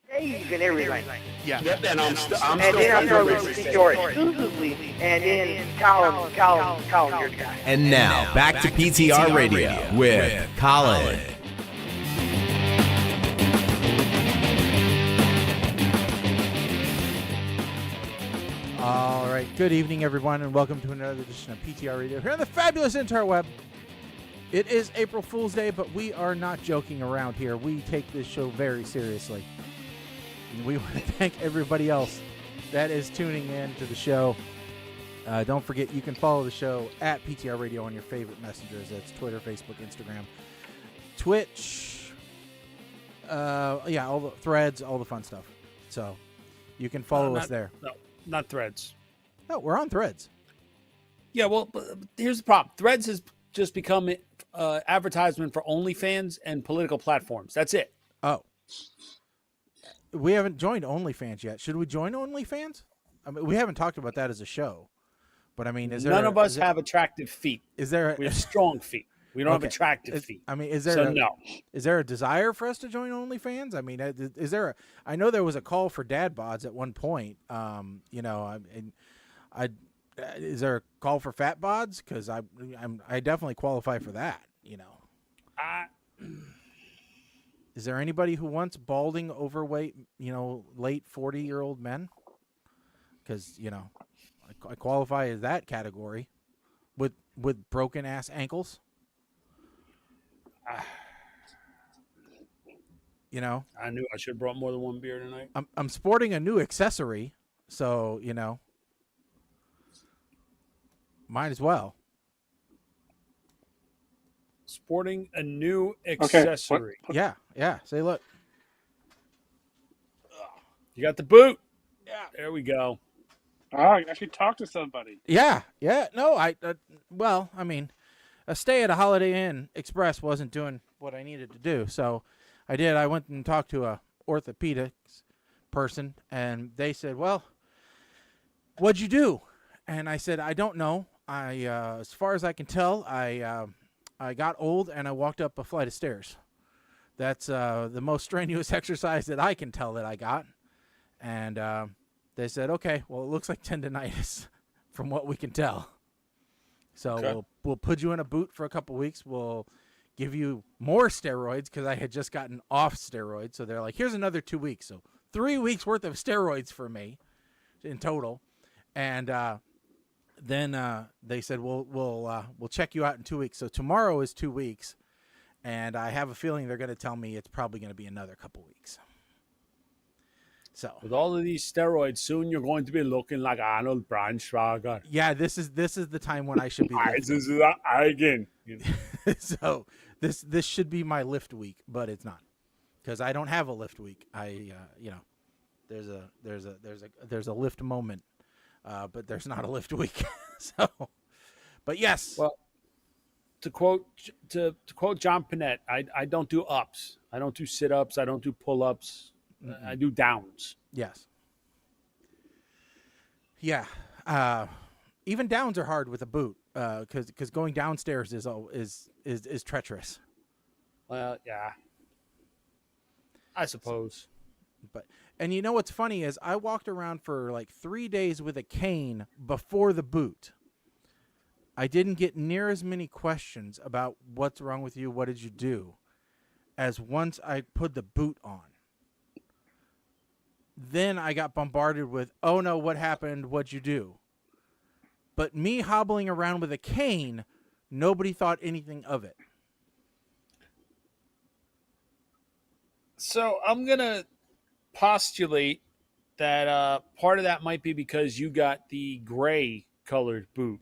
Days and everything. Yeah. Yep, and I'm still And then I'm going to friends with your exclusively, and then Colin, your guy. And now, back to PTR Radio with Colin. All right. Good evening, everyone, and welcome to another edition of PTR Radio here on the fabulous interweb. It is April Fool's Day, but we are not joking around here. We take this show very seriously. And we want to thank everybody else that is tuning in to the show. Don't forget, you can follow the show at PTR Radio on your favorite messengers. That's Twitter, Facebook, Instagram, Twitch. All the threads, all the fun stuff. So you can follow us there. No, not Threads. No, we're on Threads. Yeah, well, here's the problem. Threads has just become advertisement for OnlyFans and political platforms. That's it. Oh. We haven't joined OnlyFans yet. Should we join OnlyFans? I mean, we haven't talked about that as a show. But I mean, None of us have attractive feet. Is there? We have strong feet. We don't have attractive feet. I mean, is there? No. Is there a desire for us to join OnlyFans? I mean, is there? I know there was a call for dad bods at one point. Is there a call for fat bods? Because I definitely qualify for that. Is there anybody who wants balding, overweight, late 40-year-old men? Because, I qualify as that category with broken ass ankles. I knew I should have brought more than one beer tonight. I'm sporting a new accessory, so, might as well. Sporting a new accessory. Okay. Yeah. Say, look. You got the boot. Yeah. There we go. Oh, you actually talk to somebody. Yeah. No, I mean, a stay at a Holiday Inn Express wasn't doing what I needed to do, so I did. I went and talked to a orthopedics person, and they said, well, what'd you do? And I said, I don't know. As far as I can tell, I got old and I walked up a flight of stairs. That's the most strenuous exercise that I can tell that I got. And they said, okay, well, it looks like tendonitis from what we can tell. So we'll put you in a boot for a couple weeks. We'll give you more steroids because I had just gotten off steroids. So they're like, here's another 2 weeks. So 3 weeks worth of steroids for me in total. And then they said, we'll check you out in 2 weeks. So tomorrow is 2 weeks, and I have a feeling they're going to tell me it's probably going to be another couple weeks. So with all of these steroids, soon you're going to be looking like Arnold Braunschweiger. Yeah, this is the time when I should be lifting. So this should be my lift week, but it's not because I don't have a lift week. There's a lift moment. But there's not a lift week. But yes. Well, to quote John Panette, I don't do ups. I don't do sit-ups. I don't do pull-ups. I do downs. Yes. Yeah. Even downs are hard with a boot because going downstairs is treacherous. Well, yeah. I suppose. And you know what's funny is I walked around for like 3 days with a cane before the boot. I didn't get near as many questions about what's wrong with you, what did you do, as once I put the boot on. Then I got bombarded with, oh no, what happened, what'd you do? But me hobbling around with a cane, nobody thought anything of it. So I'm going to postulate that part of that might be because you got the gray colored boot.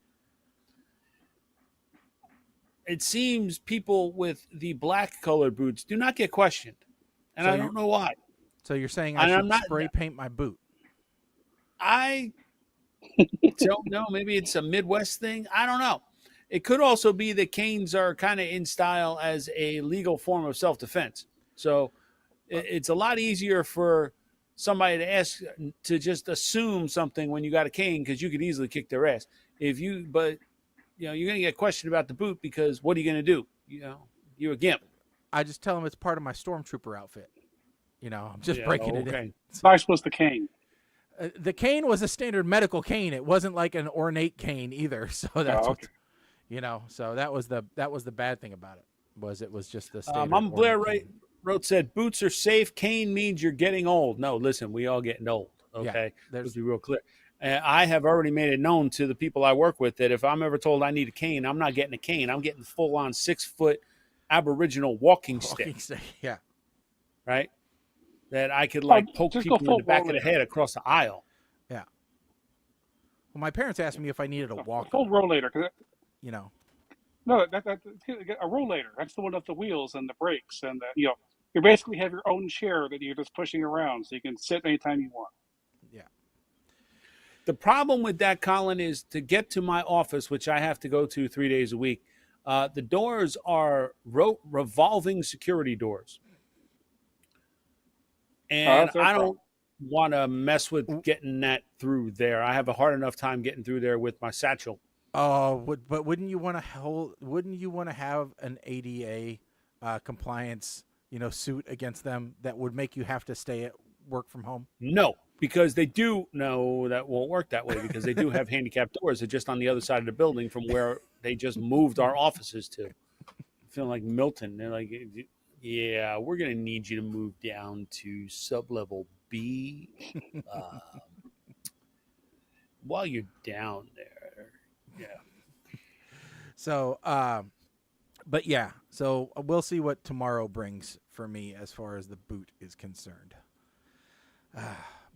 It seems people with the black colored boots do not get questioned, and I don't know why. So you're saying I should spray paint my boot? I don't know. Maybe it's a Midwest thing. I don't know. It could also be that canes are kind of in style as a legal form of self-defense. So it's a lot easier for somebody to ask to just assume something when you got a cane because you could easily kick their ass. But you're going to get questioned about the boot because what are you going to do? You're a gimp. I just tell them it's part of my stormtrooper outfit. I'm just breaking it in. Nice was the cane. The cane was a standard medical cane. It wasn't like an ornate cane either. So that's okay. So that was the bad thing about it. It was just the standard. Mom Blair cane. said boots are safe. Cane means you're getting old. No, listen, we all getting old. Okay, let's be real clear. I have already made it known to the people I work with that if I'm ever told I need a cane, I'm not getting a cane. I'm getting full on 6-foot Aboriginal walking stick. Yeah. Right. That I could poke people in the back of the head across the aisle. Yeah. Well, my parents asked me if I needed a walker. A full rollator. No, that's a rollator. That's the one with the wheels and the brakes, and you basically have your own chair that you're just pushing around, so you can sit anytime you want. Yeah. The problem with that, Colin, is to get to my office, which I have to go to 3 days a week. The doors are revolving security doors. And I don't want to mess with getting that through there. I have a hard enough time getting through there with my satchel. Oh, but wouldn't you want to have an ADA compliance, suit against them that would make you have to stay at work from home? No, because they do. No, that won't work that way because they do have handicapped doors. They're just on the other side of the building from where they just moved our offices to. I feel like Milton. They're like, yeah, we're going to need you to move down to sub-level B while you're down there. Yeah. So, but yeah, so we'll see what tomorrow brings for me as far as the boot is concerned.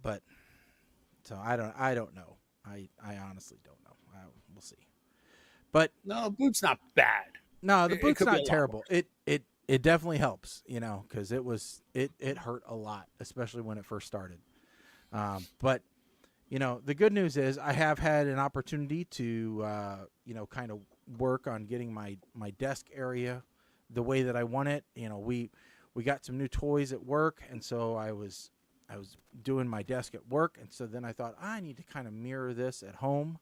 But so I don't know. I honestly don't know. We'll see. But no, the boot's not bad. No, the boot's not terrible. It definitely helps, because it hurt a lot, especially when it first started. But the good news is I have had an opportunity to kind of work on getting my desk area the way that I want it. We got some new toys at work, and so I was doing my desk at work, and so then I thought I need to kind of mirror this at home.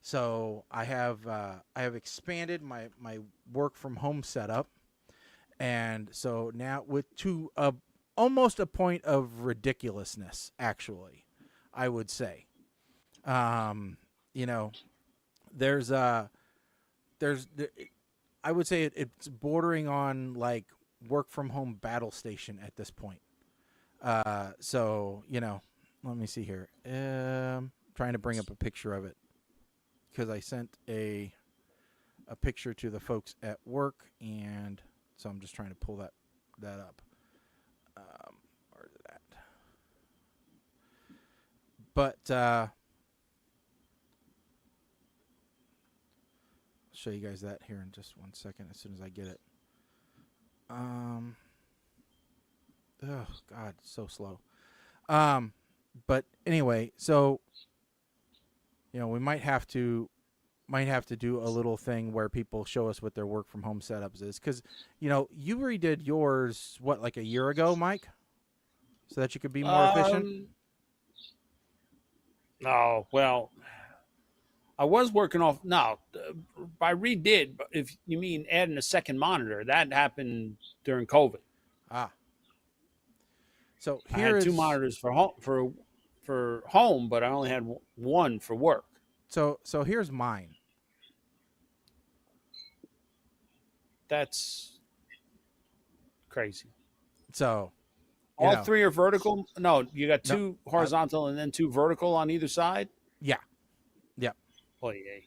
So I have expanded my work from home setup. And so now to almost a point of ridiculousness, actually, I would say, I would say it's bordering on like work from home battle station at this point. So, let me see here. Trying to bring up a picture of it because I sent a picture to the folks at work, and so I'm just trying to pull that up. Where is it at? But I'll show you guys that here in just 1 second as soon as I get it. Oh God, so slow. But anyway, so we might have to do a little thing where people show us what their work from home setups is, because you redid yours like a year ago, Mike, so that you could be more efficient. No, well, I was working off. No, I redid. But if you mean adding a second monitor, that happened during COVID. So I had two monitors for home, but I only had one for work. So here's mine. That's crazy. So all three are vertical. No, you got two horizontal and then two vertical on either side. Yeah. Oh yeah.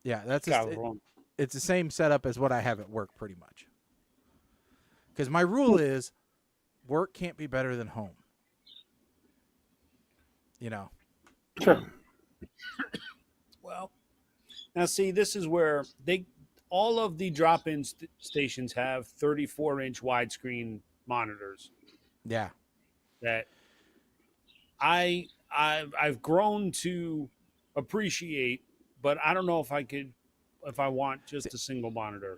Yeah, it's the same setup as what I have at work, pretty much. Because my rule is, work can't be better than home. Sure. Well, now see, this is where all of the drop-in stations have 34-inch widescreen monitors. Yeah. That I've grown to appreciate, but I don't know if I want just a single monitor.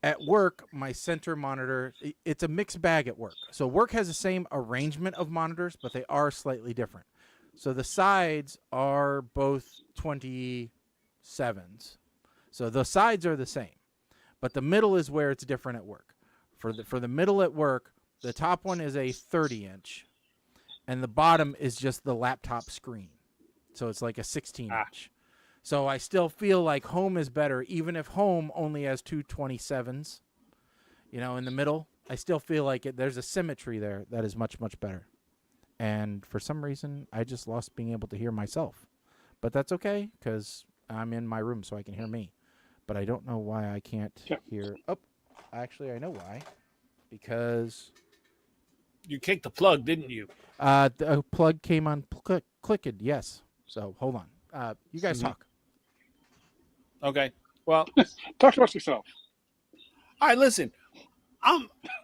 At work, my center monitor, it's a mixed bag at work. So work has the same arrangement of monitors, but they are slightly different. So the sides are both 27s. So the sides are the same, but the middle is where it's different at work. For the middle at work, the top one is a 30-inch, and the bottom is just the laptop screen. So it's like a 16-inch. So I still feel like home is better, even if home only has two 27s. In the middle, I still feel like there's a symmetry there that is much, much better. And for some reason, I just lost being able to hear myself. But that's okay, because I'm in my room, so I can hear me. But I don't know why I can't hear. Oh, actually, I know why. Because you kicked the plug, didn't you? The plug came on clicked, yes. So hold on. You guys talk. Okay. Well, talk about yourself. All right, listen.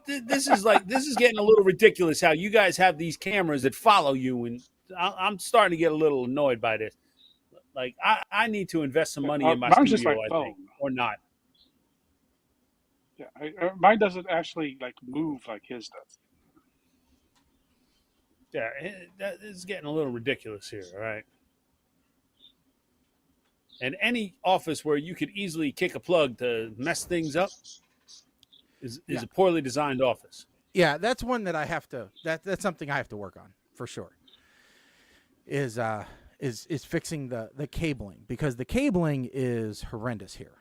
This is getting a little ridiculous. How you guys have these cameras that follow you, and I'm starting to get a little annoyed by this. Like, I need to invest some money in my studio, just like I think, or not. Yeah, mine doesn't actually like move like his does. Yeah, that is getting a little ridiculous here. All right. And any office where you could easily kick a plug to mess things up is a poorly designed office. Yeah, that's one that I have to. That's something I have to work on for sure. Is fixing the cabling, because the cabling is horrendous here.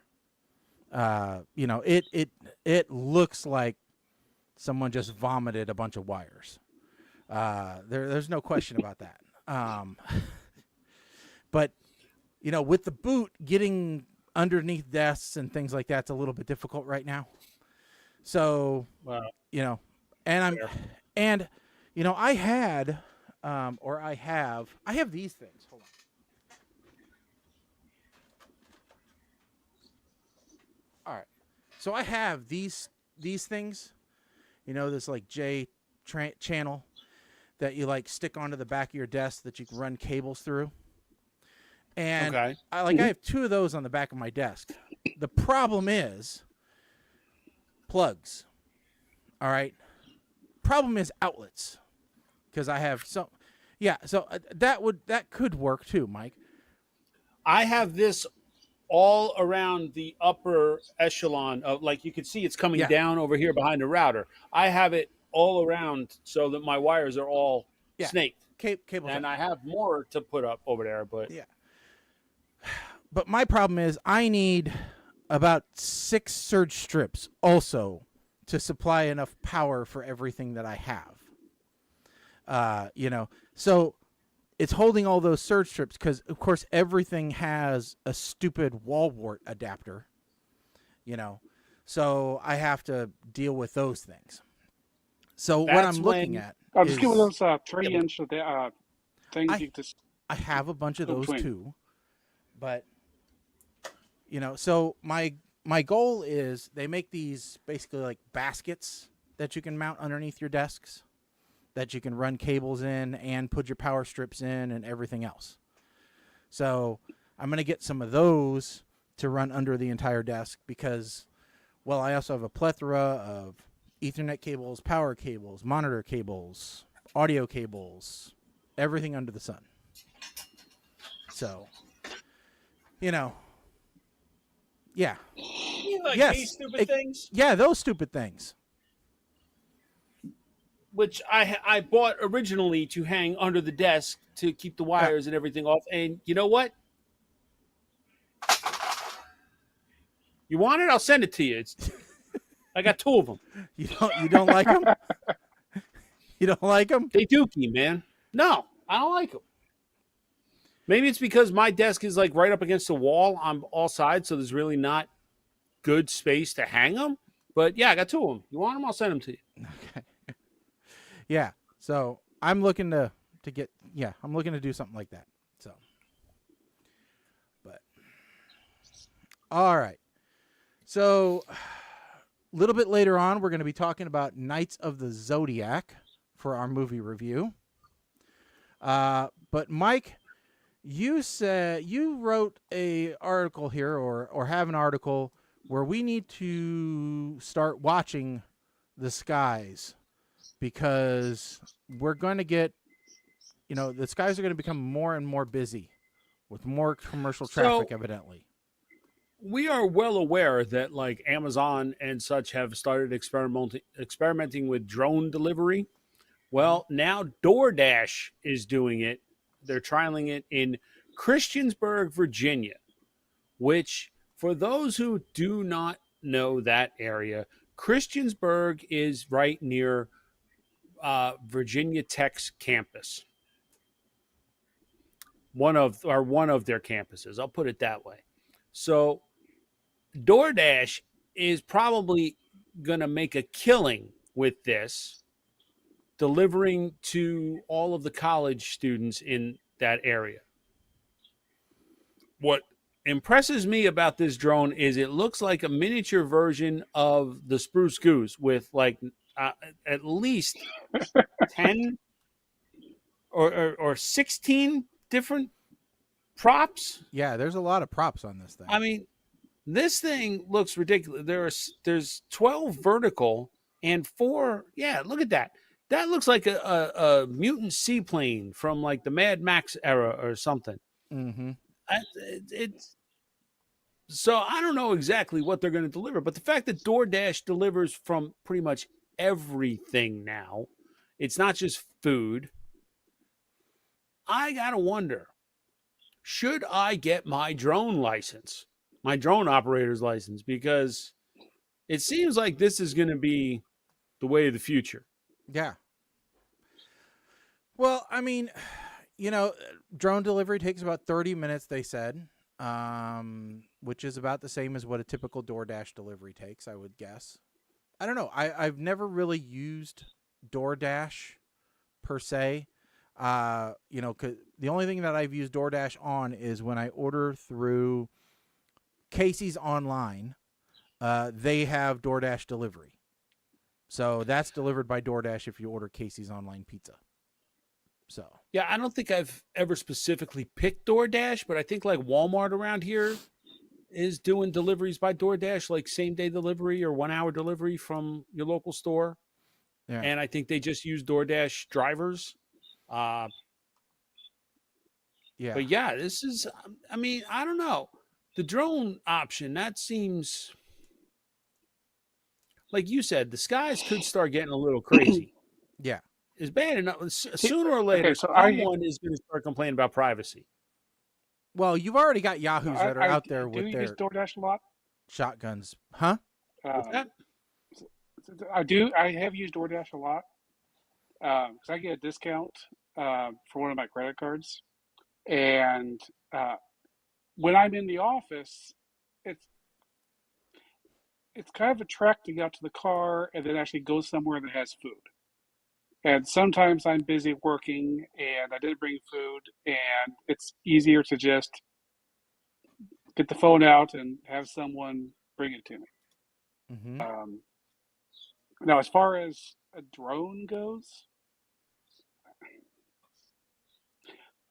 It looks like someone just vomited a bunch of wires. There's no question about that. But with the boot, getting underneath desks and things like that's a little bit difficult right now. So, I have these things. Hold on. All right. So I have these things, this like J channel that you like stick onto the back of your desk that you can run cables through. And I have two of those on the back of my desk. The problem is plugs. All right. Problem is outlets, because I have so that could work too, Mike. I have this all around the upper echelon of, like, you can see it's coming down over here behind the router. I have it all around so that my wires are all snaked. Cables. And I have more to put up over there, but But my problem is I need about 6 surge strips also to supply enough power for everything that I have. So it's holding all those surge strips because, of course, everything has a stupid wall wart adapter, so I have to deal with those things. So what I'm looking at is... just give me those 3-inch things. I have a bunch of those too, but, so my goal is they make these basically like baskets that you can mount underneath your desks, that you can run cables in and put your power strips in and everything else. So I'm going to get some of those to run under the entire desk because, well, I also have a plethora of Ethernet cables, power cables, monitor cables, audio cables, everything under the sun. So, yeah. You like these stupid things? Yeah, those stupid things. Which I bought originally to hang under the desk to keep the wires and everything off. And you know what? You want it? I'll send it to you. I got 2 of them. You don't like them? You don't like them? They dookie, man. No, I don't like them. Maybe it's because my desk is like right up against the wall on all sides, so there's really not good space to hang them. But yeah, I got 2 of them. You want them? I'll send them to you. Okay. Yeah, so I'm looking to I'm looking to do something like that. So, but all right. So a little bit later on, we're going to be talking about Knights of the Zodiac for our movie review. But Mike, you said you wrote a article here or have an article where we need to start watching the skies. Because we're going to get, the skies are going to become more and more busy with more commercial traffic, evidently. we are well aware that like Amazon and such have started experimenting with drone delivery. Well, now DoorDash is doing it. They're trialing it in Christiansburg, Virginia, which, for those who do not know that area, Christiansburg is right near Virginia Tech's campus. One of their campuses. I'll put it that way. So DoorDash is probably going to make a killing with this, delivering to all of the college students in that area. What impresses me about this drone is it looks like a miniature version of the Spruce Goose with like at least 10 or 16 different props. Yeah, there's a lot of props on this thing. I mean, this thing looks ridiculous. There's 12 vertical and 4. Yeah, look at that. That looks like a mutant seaplane from like the Mad Max era or something. Mm-hmm. So I don't know exactly what they're going to deliver, but the fact that DoorDash delivers from pretty much everything now, it's not just food. I gotta wonder, should I get my drone license, my drone operator's license? Because it seems like this is going to be the way of the future. Yeah. Well, I mean, drone delivery takes about 30 minutes, they said, which is about the same as what a typical DoorDash delivery takes, I would guess. I don't know. I've never really used DoorDash per se. 'Cause the only thing that I've used DoorDash on is when I order through Casey's online. They have DoorDash delivery. So that's delivered by DoorDash if you order Casey's online pizza. So yeah, I don't think I've ever specifically picked DoorDash, but I think like Walmart around here is doing deliveries by DoorDash, like same day delivery or 1 hour delivery from your local store. yeah. And I think they just use DoorDash drivers. Yeah. But yeah, this is, I mean, I don't know. The drone option, that seems, like you said, the skies could start getting a little crazy. Yeah. It's bad enough. Sooner or later, Okay, so someone is going to start complaining about privacy. Well, you've already got Yahoos that are out there with do you their use DoorDash a lot? shotguns. Huh? What's that? I have used DoorDash a lot because I get a discount for one of my credit cards, and when I'm in the office, it's kind of a trek to get out to the car and then actually go somewhere that has food. And sometimes I'm busy working and I didn't bring food, and it's easier to just get the phone out and have someone bring it to me. Mm-hmm. Now, as far as a drone goes,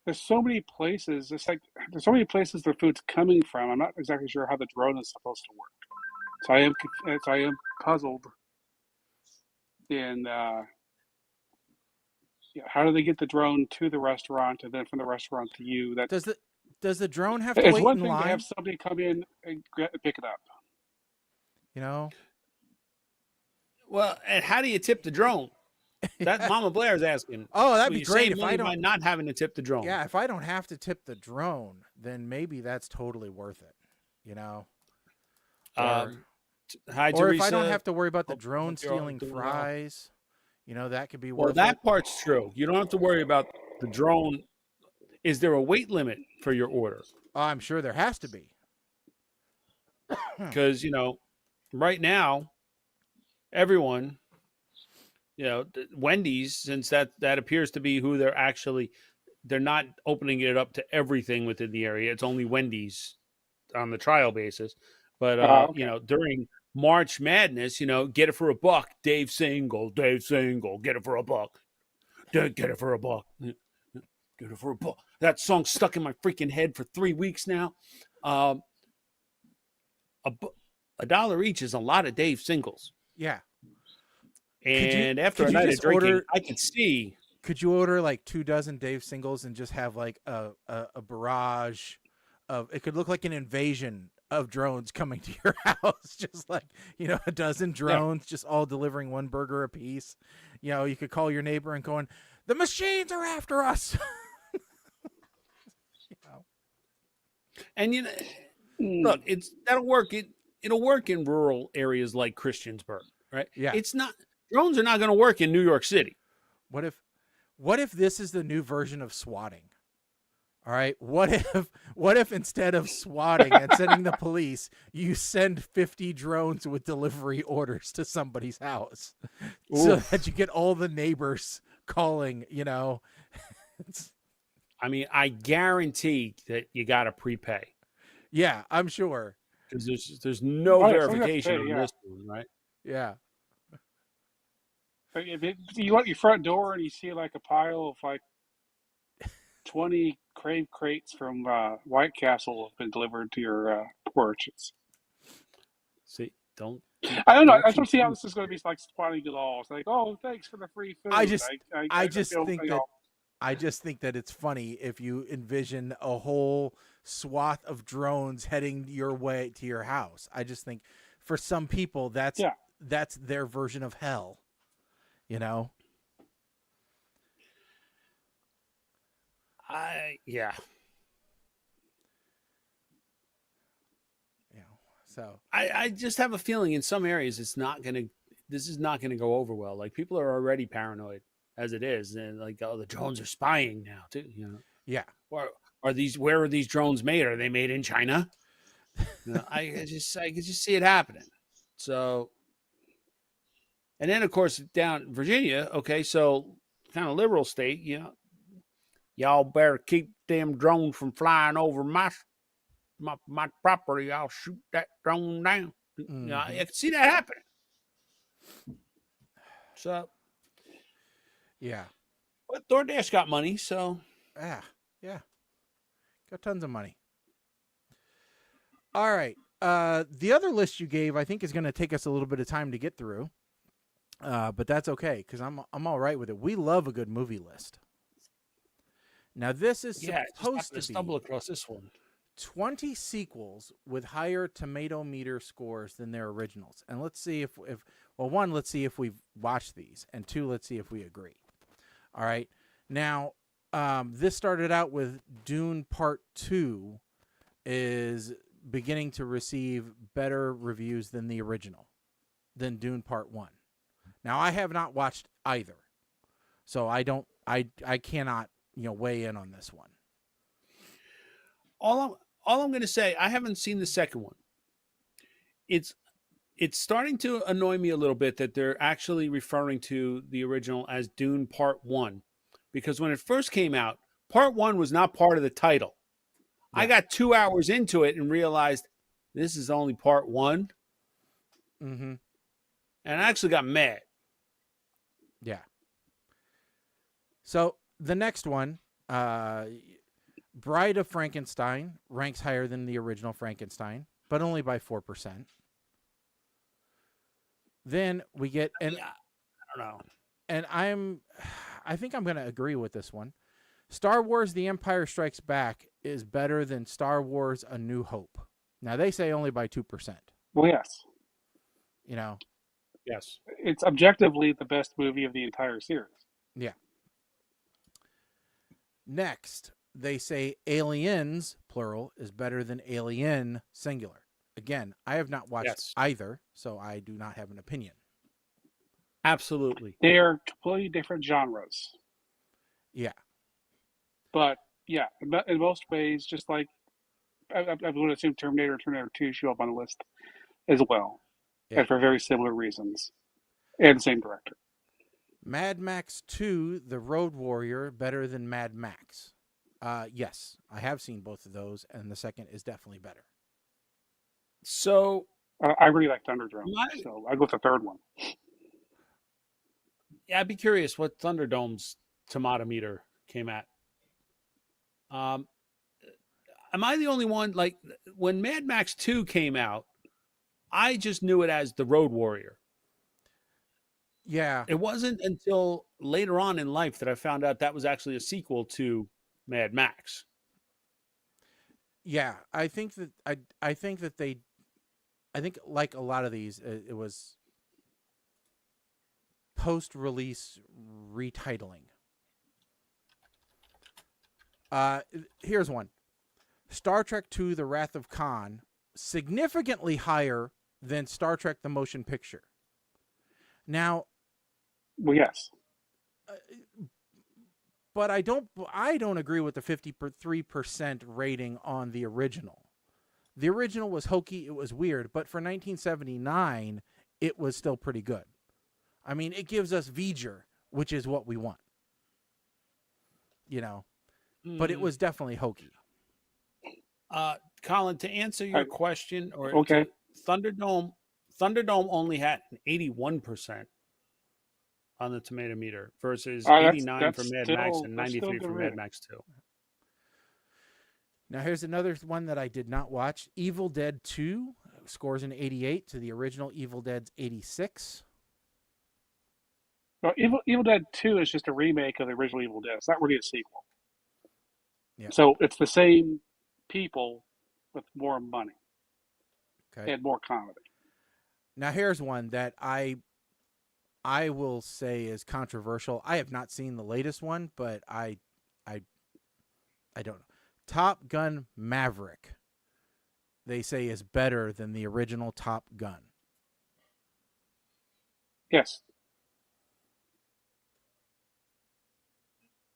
there's so many places. It's like there's so many places the food's coming from. I'm not exactly sure how the drone is supposed to work. So I am puzzled in how do they get the drone to the restaurant and then from the restaurant to you? That Does the drone have to it's wait one in thing line? to have somebody come in and pick it up. Well, and how do you tip the drone? That Mama Blair's asking. Oh, that'd Will be you great save if money I by don't. not having to tip the drone. Yeah, if I don't have to tip the drone, then maybe that's totally worth it. Hi, Or if I don't Teresa. have to worry about the Hope drone you're all stealing doing well. fries, that could be Well, worth that it. part's true. You don't have to worry about the drone. Is there a weight limit for your order? Oh, I'm sure there has to be. Because, right now, everyone, Wendy's, since that appears to be who they're not opening it up to everything within the area. It's only Wendy's on the trial basis. But, Okay. during March Madness, get it for $1. Dave Single, get it for $1. Get it for $1. Get it for $1. That song stuck in my freaking head for 3 weeks now. $1 each is a lot of Dave Singles. Yeah. And after a could you night of just drinking, order- I could see. Could you order like 24 Dave Singles and just have like a barrage of? It could look like an invasion of drones coming to your house, just like, a dozen drones just all delivering one burger apiece. You could call your neighbor and going, the machines are after us. And look, that'll work. It'll work in rural areas like Christiansburg, right? Yeah. Drones are not going to work in New York City. What if this is the new version of swatting? All right. What if instead of swatting and sending the police, you send 50 drones with delivery orders to somebody's house so that you get all the neighbors calling, I mean, I guarantee that you got to prepay. Yeah, I'm sure. Because there's no verification on this one, right? Yeah. You want your front door and you see like a pile of like 20 crave crates from White Castle have been delivered to your porch. See, I don't know. I don't see how this is going to be like spawning it all. It's like, oh, thanks for the free food. I just think that it's funny if you envision a whole swath of drones heading your way to your house. I just think for some people that's their version of hell. So I just have a feeling in some areas this is not gonna go over well. Like people are already paranoid as it is, and like, oh, the drones are spying now too. Yeah. Where are these drones made? Are they made in China? I could just see it happening. So, and then of course down in Virginia, okay, so kind of liberal state, y'all better keep them drones from flying over my property. I'll shoot that drone down. Mm-hmm. I can see that happening. So, yeah. But DoorDash got money, so yeah, got tons of money. All right. The other list you gave, I think, is going to take us a little bit of time to get through, but that's okay because I'm all right with it. We love a good movie list. Now this is supposed to stumble across this one. 20 sequels with higher tomato meter scores than their originals, and let's see if one, let's see if we've watched these, and two, let's see if we agree. All right. Now, this started out with Dune Part 2 is beginning to receive better reviews than the original, than Dune Part 1. Now, I have not watched either, so I cannot, weigh in on this one. All I'm going to say, I haven't seen the second one. It's starting to annoy me a little bit that they're actually referring to the original as Dune Part 1. Because when it first came out, Part 1 was not part of the title. Yeah. I got 2 hours into it and realized this is only Part 1. Mm-hmm. And I actually got mad. Yeah. So the next one, Bride of Frankenstein, ranks higher than the original Frankenstein, but only by 4%. Then we get I don't know. And I think I'm going to agree with this one. Star Wars The Empire Strikes Back is better than Star Wars A New Hope. Now they say only by 2%. Well, yes. Yes. It's objectively the best movie of the entire series. Yeah. Next, they say Aliens, plural, is better than Alien, singular. Again, I have not watched either, so I do not have an opinion. Absolutely. They are completely different genres. Yeah. But, yeah, in most ways, just like I would assume Terminator 2 show up on the list as well. Yeah. And for very similar reasons. And the same director. Mad Max 2, The Road Warrior, better than Mad Max. Yes, I have seen both of those, and the second is definitely better. So I really like Thunderdome, so I go with the third one. Yeah, I'd be curious what Thunderdome's tomato meter came at. Am I the only one? Like when Mad Max 2 came out, I just knew it as The Road Warrior. Yeah. It wasn't until later on in life that I found out that was actually a sequel to Mad Max. Yeah, I think that I think that I think like a lot of these, it was post-release retitling. Here's one: Star Trek II: The Wrath of Khan, significantly higher than Star Trek: The Motion Picture. Now, Well, yes. but I don't agree with the 53% rating on the original. The original was hokey, it was weird, but for 1979, it was still pretty good. I mean, it gives us V'ger, which is what we want. You know, but it was definitely hokey. Colin, to answer your question, or Okay. Thunderdome only had an 81% on the tomato meter versus 89 for Mad Max and 93 for Mad Max 2. Now, here's another one that I did not watch. Evil Dead 2 scores an 88 to the original Evil Dead's 86. Well, Evil Dead 2 is just a remake of the original Evil Dead. It's not really a sequel. Yeah. So it's the same people with more money and more comedy. Now, here's one that I will say is controversial. I have not seen the latest one, but I don't know. Top Gun Maverick, they say, is better than the original Top Gun. Yes.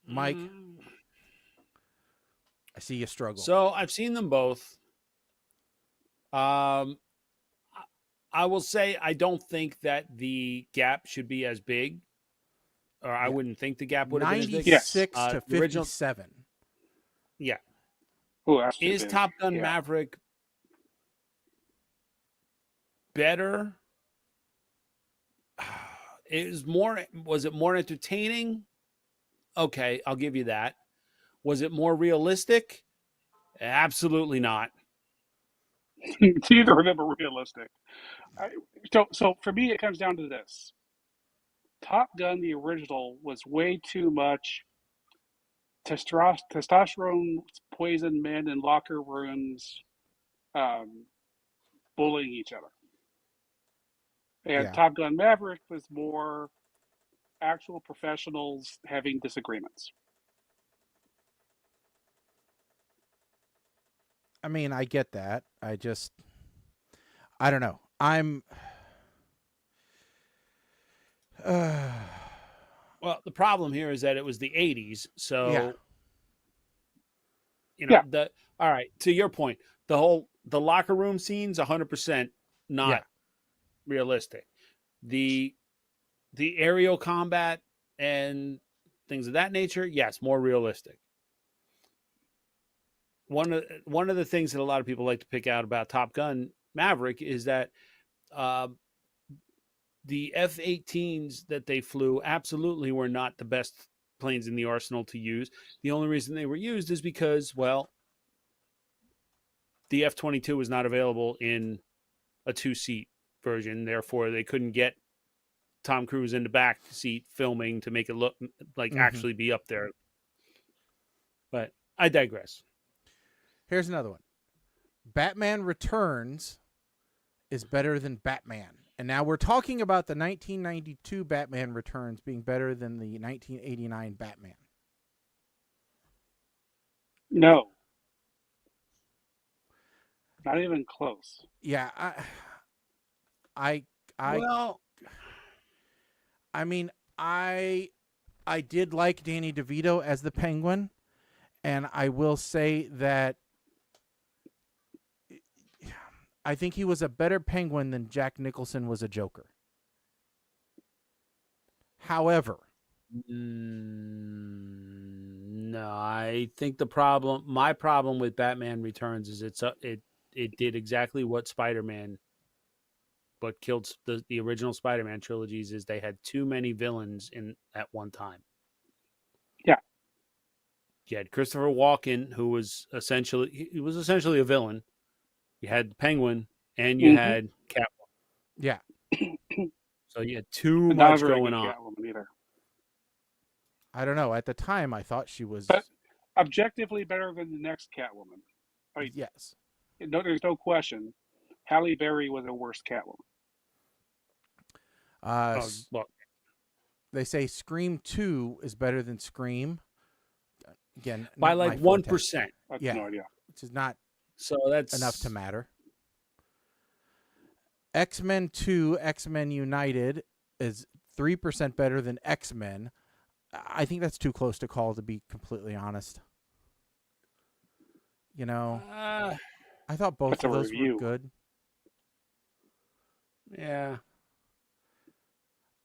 Mike, I see you struggle. So I've seen them both. I will say I don't think that the gap should be as big, or I wouldn't think the gap would have been as big. 96 to 57. Yeah. Ooh, is Top Gun Maverick better? Was it more entertaining? Okay, I'll give you that. Was it more realistic? Absolutely not. Neither of them are realistic. So for me, it comes down to this. Top Gun, the original, was way too much testosterone poisoned men in locker rooms bullying each other. And Top Gun Maverick was more actual professionals having disagreements. I mean, I get that. I don't know. Well, the problem here is that it was the 80s. So, all right, to your point, the locker room scenes, 100% not realistic. The aerial combat and things of that nature, yes, more realistic. One of the things that a lot of people like to pick out about Top Gun Maverick is that the F-18s that they flew absolutely were not the best planes in the arsenal to use. The only reason they were used is because, well, the F-22 was not available in a 2-seat version. Therefore, they couldn't get Tom Cruise in the back seat filming to make it look like actually be up there. But I digress. Here's another one. Batman Returns is better than Batman. And now we're talking about the 1992 Batman Returns being better than the 1989 Batman. No. Not even close. Yeah, I mean, I did like Danny DeVito as the Penguin, and I will say that I think he was a better Penguin than Jack Nicholson was a Joker. However, no, I think my problem with Batman Returns is it did exactly what what killed the original Spider-Man trilogies is they had too many villains in at one time. Yeah. You had Christopher Walken, who was essentially a villain. You had the Penguin, and you had Catwoman. Yeah. So you had too much going on. Catwoman either. I don't know. At the time, I thought she was... But objectively better than the next Catwoman. I mean, Yes. no, there's no question. Halle Berry was a worse Catwoman. Look, They say Scream 2 is better than Scream. Again, by not my like forte, 1%. I have Yeah. no idea. which is not So that's enough to matter. X-Men 2, X-Men United is 3% better than X-Men. I think that's too close to call, to be completely honest. You know, I thought both That's of a those were review. good. Yeah.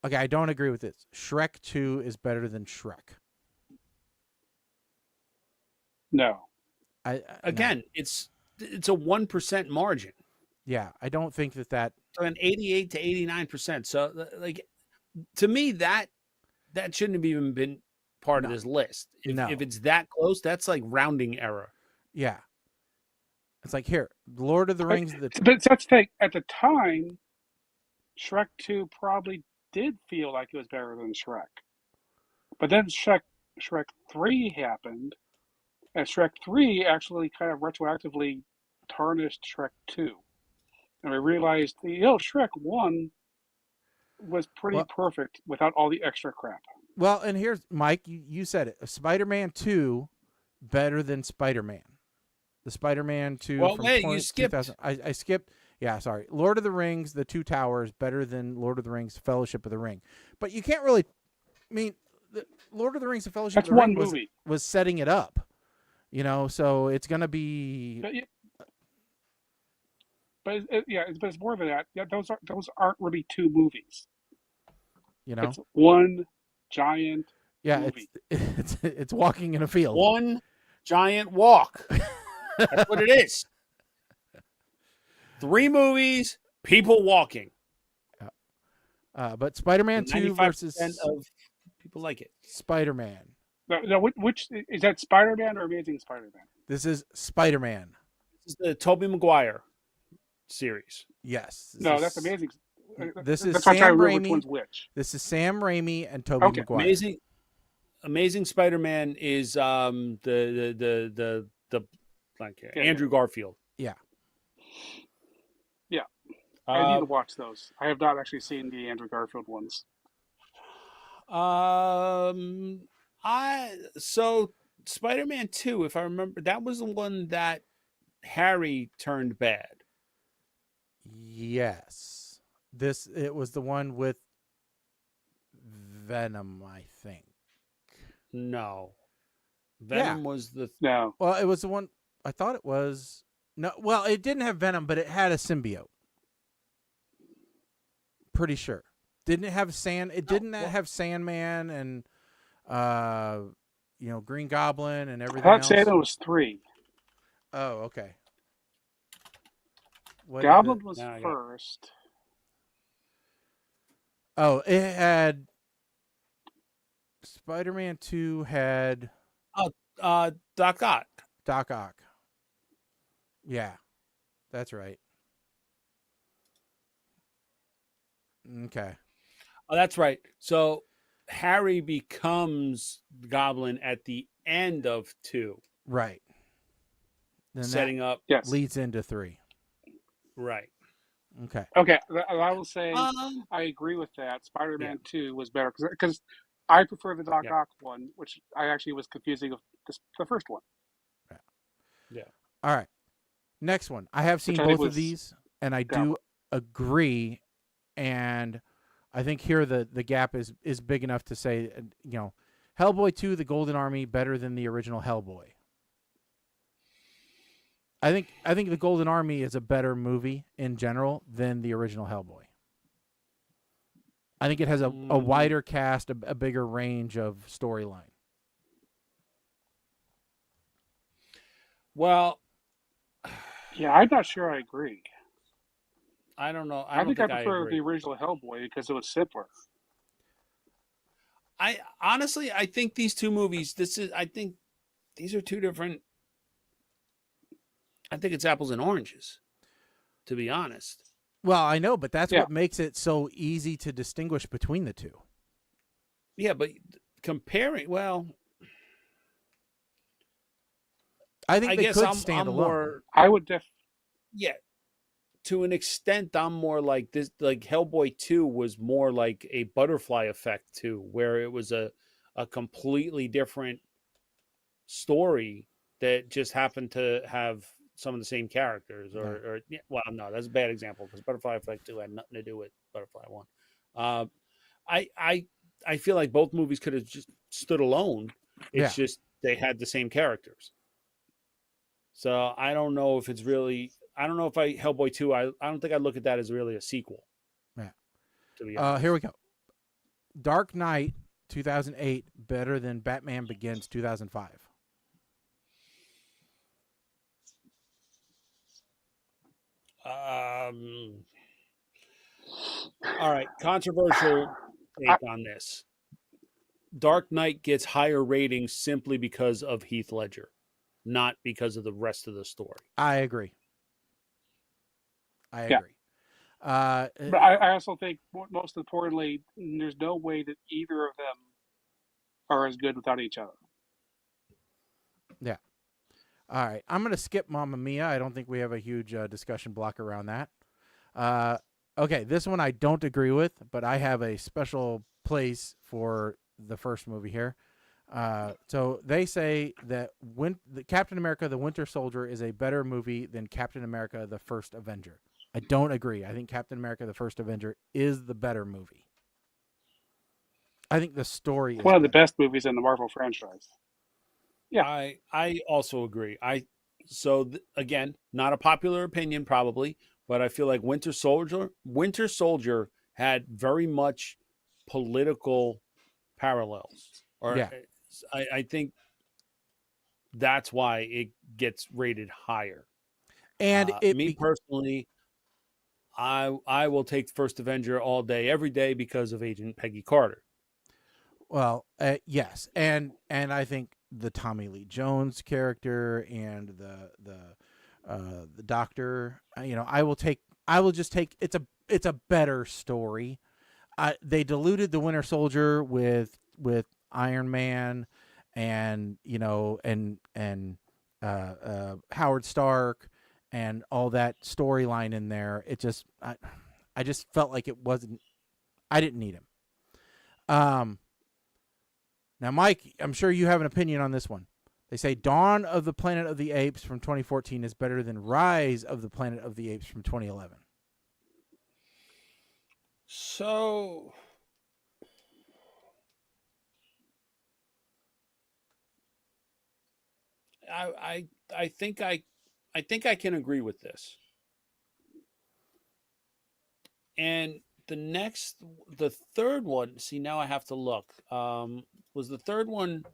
Okay, I don't agree with this. Shrek 2 is better than Shrek. No. Again, no. it's a 1% margin. Yeah, I don't think that. So an 88 to 89%. So like to me that shouldn't have even been part of this list. If it's that close, that's like rounding error. Yeah. It's like, here, Lord of the Rings. But that's the thing. At the time, Shrek 2 probably did feel like it was better than Shrek. But then Shrek 3 happened, and Shrek 3 actually kind of retroactively tarnished Shrek 2. And we realized, Shrek 1 was pretty perfect without all the extra crap. Well, and here's, Mike, you said it. Spider-Man 2 better than Spider-Man. The Spider-Man 2 Well, from wait, you skipped. 2000. I skipped. Yeah, sorry. Lord of the Rings, The Two Towers, better than Lord of the Rings, Fellowship of the Ring. But you can't really, Lord of the Rings, The Fellowship That's of the Ring one movie. was setting it up. So it's going to be... But it's more than that. Yeah, those aren't really two movies. It's one giant movie. It's walking in a field. One giant walk. That's what it is. 3 movies, people walking. But Spider-Man 2 versus of people like it. Spider-Man. No, which is that? Spider-Man or Amazing Spider-Man? This is Spider-Man. This is the Tobey Maguire series. Yes. That's Amazing. This is That's Sam Raimi. Which one's which? This is Sam Raimi and Tobey Maguire. Amazing Spider-Man is Andrew Garfield. Yeah. Yeah. I need to watch those. I have not actually seen the Andrew Garfield ones. So Spider-Man 2, if I remember, that was the one that Harry turned bad. Yes. It was the one with Venom, I think. No. Venom was the... No. Well, it was the one... I thought it was... No, well, it didn't have Venom, but it had a symbiote. Pretty sure. Didn't it have have Sandman and Green Goblin and everything else? I thought Sandman was 3. Oh, okay. Goblin was first. Oh, it had... Spider-Man 2 had... Doc Ock. Doc Ock. Yeah, that's right. Okay. Oh, that's right. So Harry becomes Goblin at the end of 2. Right. Then setting up leads into 3. Right. Okay. Okay. I will say I agree with that. Spider-Man 2 was better because I prefer the Doc Ock one, which I actually was confusing with the first one. Yeah. All right. Next one. I have seen both of these, and I do agree. And I think here the gap is big enough to say, Hellboy 2, The Golden Army, better than the original Hellboy. I think The Golden Army is a better movie in general than the original Hellboy. I think it has a wider cast, a bigger range of storyline. Well, yeah, I'm not sure I agree. I don't know. I think I prefer the original Hellboy because it was simpler. I think these two movies, I think these are two different. I think it's apples and oranges, to be honest. Well, I know, but that's what makes it so easy to distinguish between the two. Yeah, but comparing, I think I they guess could I'm stand alone. more, I would yeah, to an extent, I'm more like this. Like Hellboy 2 was more like a butterfly effect too, where it was a completely different story that just happened to have some of the same characters. Or yeah, well, no, that's a bad example because Butterfly Effect 2 had nothing to do with Butterfly 1. Uh, I feel like both movies could have just stood alone. It's Yeah. just they had the same characters. So I don't know if it's really. I don't know if Hellboy 2. I don't think I look at that as really a sequel. Yeah. To be honest. Here we go. Dark Knight 2008 better than Batman Begins 2005. All right, controversial take on this. Dark Knight gets higher ratings simply because of Heath Ledger, not because of the rest of the story. I agree. Yeah. But I also think most importantly, there's no way that either of them are as good without each other. Yeah. All right. I'm going to skip Mamma Mia. I don't think we have a huge discussion block around that. Okay. This one I don't agree with, but I have a special place for the first movie here. So they say that Captain America the Winter Soldier is a better movie than Captain America the First Avenger. I don't agree. I think Captain America the First Avenger is the better movie. I think the story is one of the better. best movies in the Marvel franchise. Yeah. I also agree. Again, not a popular opinion probably, but I feel like Winter Soldier had very much political parallels. Or Yeah. I think that's why it gets rated higher. And me personally, I will take First Avenger all day, every day because of Agent Peggy Carter. Well, yes, and I think the Tommy Lee Jones character and the Doctor, I will just take it's a better story. They diluted the Winter Soldier with Iron Man and Howard Stark and all that storyline in there. It just I just felt like it wasn't. I didn't need him. Now, Mike, I'm sure you have an opinion on this one. They say Dawn of the Planet of the Apes from 2014 is better than Rise of the Planet of the Apes from 2011. So I think I can agree with this. And the third one, see, now I have to look. Was the third one?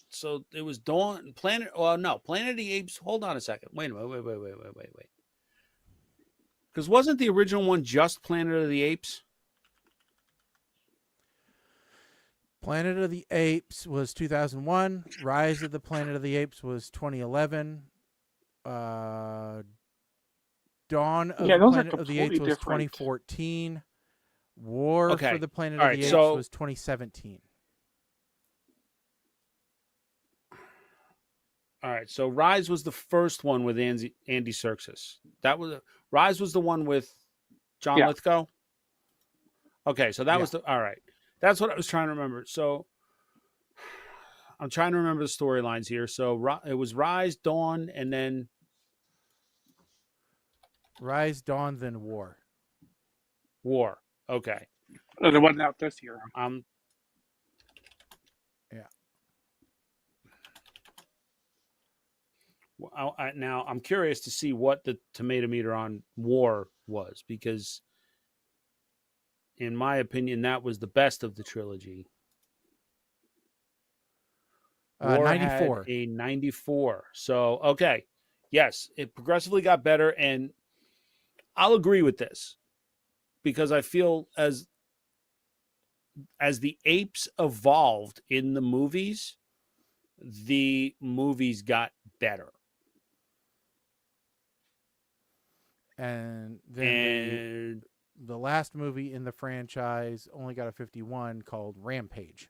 So it was Planet of the Apes. Hold on a second. Wait a minute. Wait. Because wasn't the original one just Planet of the Apes? Planet of the Apes was 2001. Rise of the Planet of the Apes was 2011. Dawn of the Planet of the Apes was 2014. War for the Planet of the Apes was 2017. All right, so Rise was the first one with Andy Serkis. Rise was the one with John Lithgow. Okay, so that was all right. That's what I was trying to remember. So I'm trying to remember the storylines here. So it was Rise, Dawn, and then Rise, Dawn, then War. War. Okay. There wasn't out this year. Well, now I'm curious to see what the tomato meter on War was, because in my opinion, that was the best of the trilogy. War 94. had a 94. So, okay. Yes, it progressively got better, and I'll agree with this because I feel as the apes evolved in the movies got better. And then the last movie in the franchise only got a 51 called Rampage.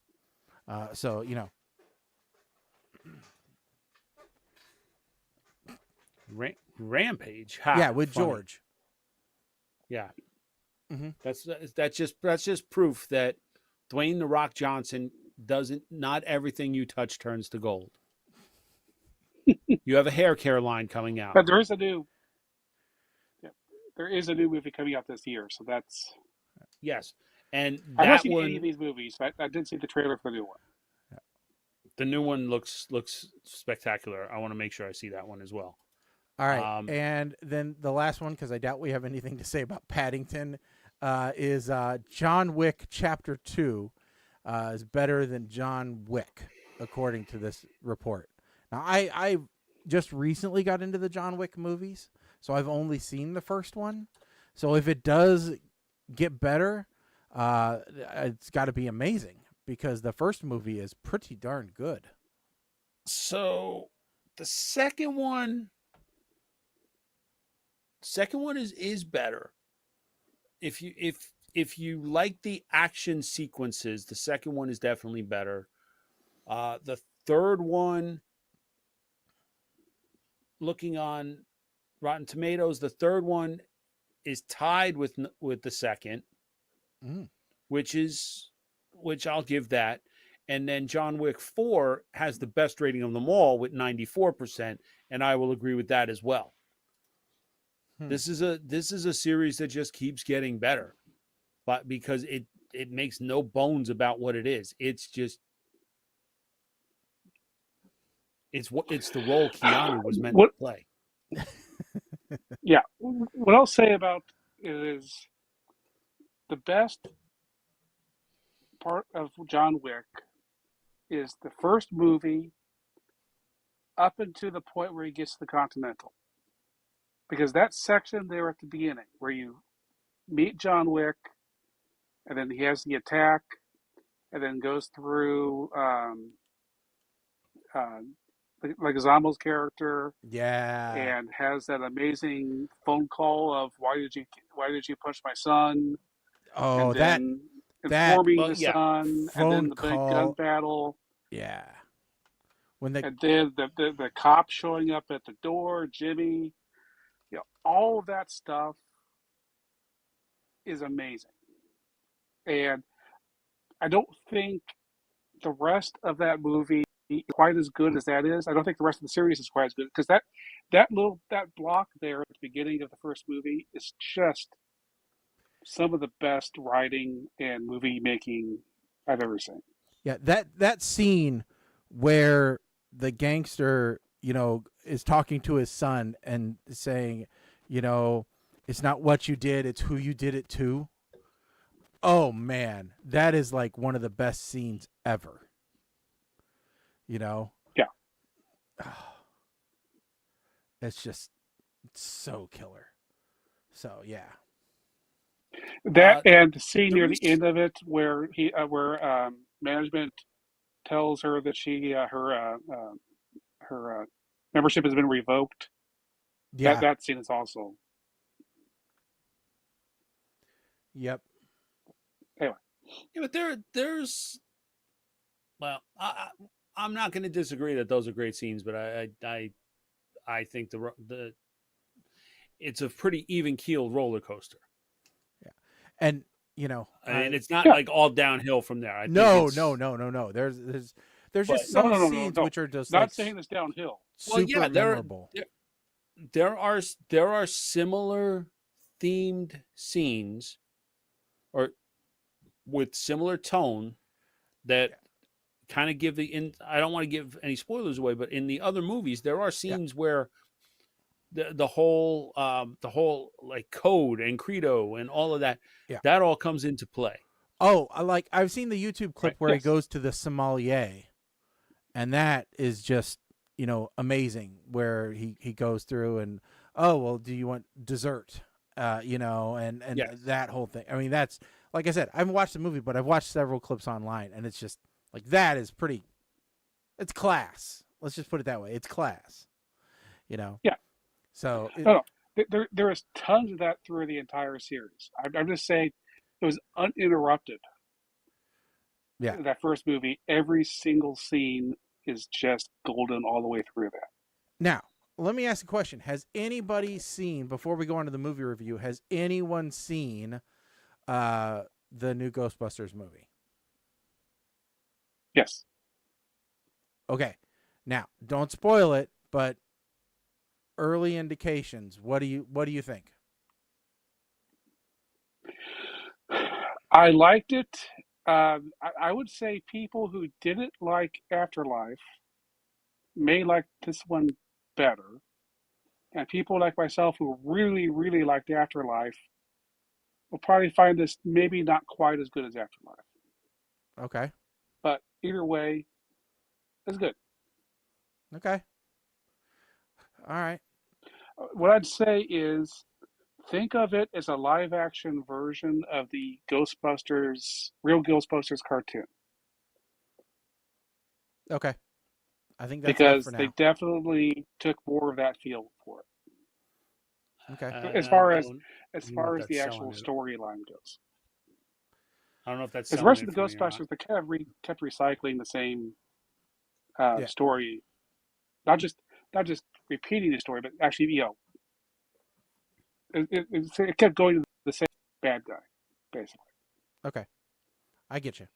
So, Rampage. Ha, Yeah, with funny. George. Yeah. Mm-hmm. That's just proof that Dwayne the Rock Johnson not everything you touch turns to gold. You have a hair care line coming out. But there is a new movie coming out this year, so that's. Yes, and I've not that seen one, any of these movies, but I did see the trailer for the new one. the new one looks spectacular. I want to make sure I see that one as well. All right, and then the last one, because I doubt we have anything to say about Paddington, is John Wick Chapter 2 is better than John Wick, according to this report. Now, I just recently got into the John Wick movies, so I've only seen the first one. So if it does get better, it's got to be amazing, because the first movie is pretty darn good. So the second one is better. If you like the action sequences, the second one is definitely better. The third one, looking on Rotten Tomatoes, the third one is tied with the second, which I'll give that. And then John Wick 4 has the best rating of them all with 94%, and I will agree with that as well. This is a series that just keeps getting better, but because it makes no bones about what it is. It's just it's the role Keanu was meant to play. Yeah, what I'll say about it is the best part of John Wick is the first movie up until the point where he gets to the Continental. Because that section there at the beginning, where you meet John Wick, and then he has the attack, and then goes through Leguizamo's character, and has that amazing phone call of why did you punch my son? Oh, and then informing the son, and then the big gun battle. Yeah. And then the cop showing up at the door, Jimmy. You know, all of that stuff is amazing. And I don't think the rest of that movie is quite as good as that is. I don't think the rest of the series is quite as good, because that block there at the beginning of the first movie is just some of the best writing and movie making I've ever seen. Yeah, that scene where the gangster, is talking to his son and saying, it's not what you did, it's who you did it to. Oh man, that is like one of the best scenes ever. Yeah. It's just so killer. So yeah. That and the scene near the end of it where management tells her that her membership has been revoked. Yeah. That scene is also. Yep. Anyway. Yeah, but there's. Well, I'm not going to disagree that those are great scenes, but I think the it's a pretty even keeled roller coaster. Yeah, and it's not like all downhill from there. No. There's just some scenes which are just not saying it's downhill. Super memorable. There are similar themed scenes, or with similar tone that kind of give I don't want to give any spoilers away, but in the other movies there are scenes where the whole like code and credo and all of that that all comes into play. Oh, I've seen the YouTube clip where he goes to the sommelier, and that is just amazing, where he goes through and, oh well, do you want dessert, and that whole thing. I mean, that's, like I said, I haven't watched the movie, but I've watched several clips online, and it's just like, that is it's class. Let's just put it that way. It's class, Yeah. So there is tons of that through the entire series. I'm just saying it was uninterrupted. Yeah. That first movie, every single scene is just golden all the way through that. Now, let me ask a question. Has anybody seen, before we go on to the movie review, has anyone seen the new Ghostbusters movie? Yes. Okay. Now, don't spoil it, but early indications. What do you think? I liked it. I would say people who didn't like Afterlife may like this one better. And people like myself who really, really liked Afterlife will probably find this maybe not quite as good as Afterlife. Okay. But either way, it's good. Okay. All right. What I'd say is think of it as a live action version of the real Ghostbusters cartoon. Okay. I think that's enough Because for they now. definitely took more of that feel for it. Okay. As far I as don't know if the that's actual selling it. storyline goes. I don't know if that's Because the selling rest of it the for me or not. Ghostbusters, they kind of kept recycling the same Yeah. story, not just repeating the story, but actually, it kept going to the same bad guy, basically. Okay. I get you.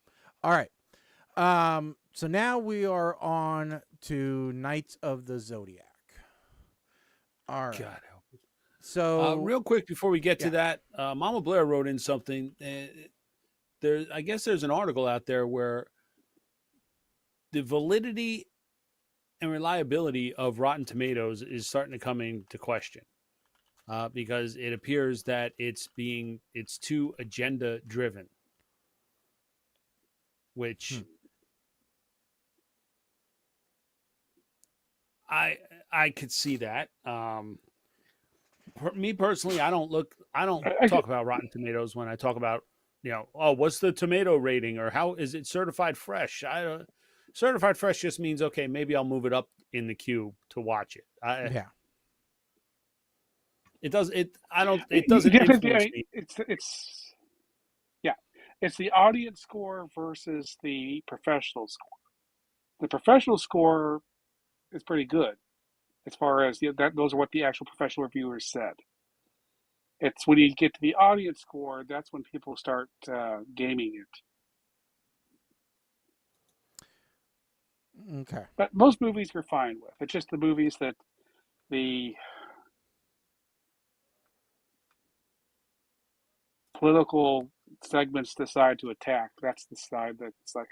All right. So now we are on to Knights of the Zodiac. All right. God help us. So Real quick before we get to Yeah. that, Mama Blair wrote in something. I guess there's an article out there where the validity and reliability of Rotten Tomatoes is starting to come into question because it appears that it's too agenda driven, which I could see that. Me personally, I don't talk about Rotten Tomatoes when I talk about, what's the tomato rating or how is it certified fresh? Certified fresh just means, okay, maybe I'll move it up in the queue to watch it. yeah. It doesn't You influence definitely, me. it's the audience score versus the professional score. The professional score is pretty good as far as those are what the actual professional reviewers said. It's when you get to the audience score, that's when people start gaming it. Okay. But most movies you're fine with. It's just the movies that the political segments decide to attack. That's the side that's like,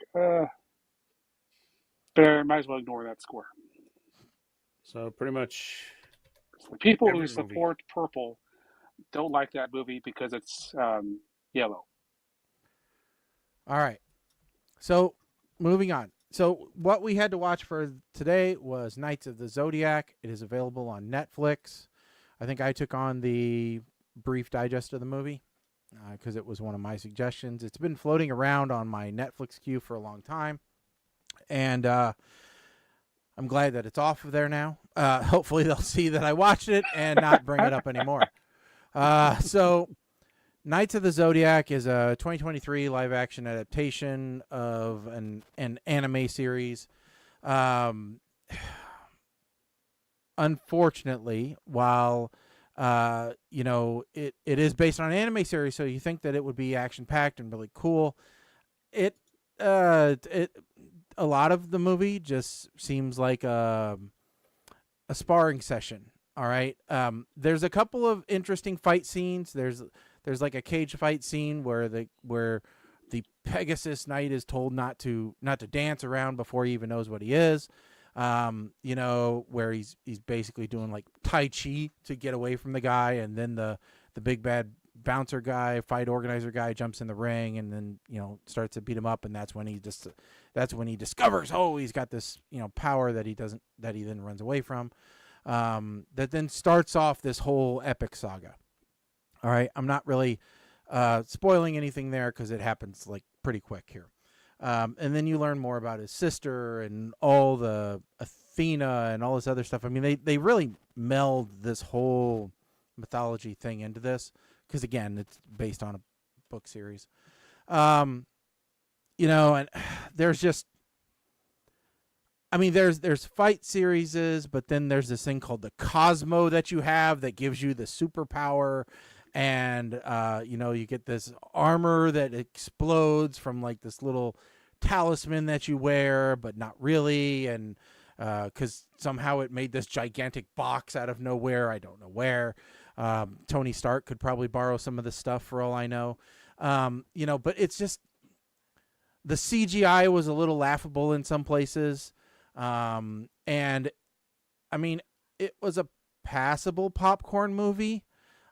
better, might as well ignore that score. So pretty much The people every who movie. support purple don't like that movie because it's yellow. All right. So moving on. So what we had to watch for today was Knights of the Zodiac. It is available on Netflix. I think I took on the brief digest of the movie because it was one of my suggestions. It's been floating around on my Netflix queue for a long time. And I'm glad that it's off of there now. Hopefully they'll see that I watched it and not bring it up anymore. So Knights of the Zodiac is a 2023 live-action adaptation of an anime series. Unfortunately, while it is based on an anime series, so you think that it would be action-packed and really cool, a lot of the movie just seems like a sparring session. All right. There's a couple of interesting fight scenes. There's like a cage fight scene where the Pegasus Knight is told not to dance around before he even knows what he is. Where he's basically doing like Tai Chi to get away from the guy, and then the big bad bouncer guy, fight organizer guy jumps in the ring and then, starts to beat him up, and that's when he discovers, he's got this, power that he then runs away from. That then starts off this whole epic saga. All right, I'm not really spoiling anything there because it happens like pretty quick here. And then you learn more about his sister and all the Athena and all this other stuff. I mean, they really meld this whole mythology thing into this because, again, it's based on a book series. And there's just I mean, there's fight series, but then there's this thing called the Cosmo that you have that gives you the superpower, and you get this armor that explodes from like this little talisman that you wear, but not really, and because somehow it made this gigantic box out of nowhere. I don't know where. Tony Stark could probably borrow some of this stuff for all I know. But it's just the CGI was a little laughable in some places. And I mean, it was a passable popcorn movie.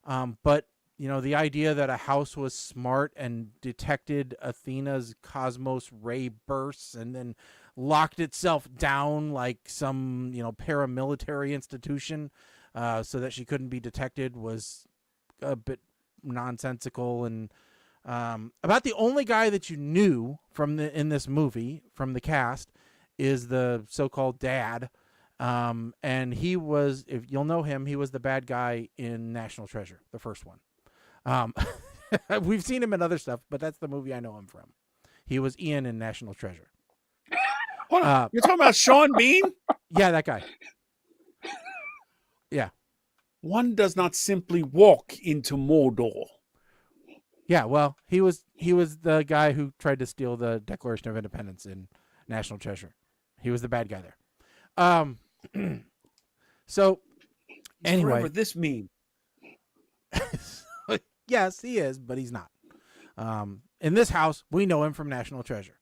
But the idea that a house was smart and detected Athena's cosmos ray bursts and then locked itself down like some, paramilitary institution, so that she couldn't be detected was a bit nonsensical. And about the only guy that you knew in this movie from the cast is the so-called dad. And he was, if you'll know him, he was the bad guy in National Treasure, the first one. We've seen him in other stuff, but that's the movie I know him from. He was Ian in National Treasure. Hold on. You're talking about Sean Bean? Yeah, that guy. Yeah. One does not simply walk into Mordor. Yeah, well, he was the guy who tried to steal the Declaration of Independence in National Treasure. He was the bad guy there. So, anyway. Whatever this mean? Yes, he is, but he's not. In this house, we know him from National Treasure.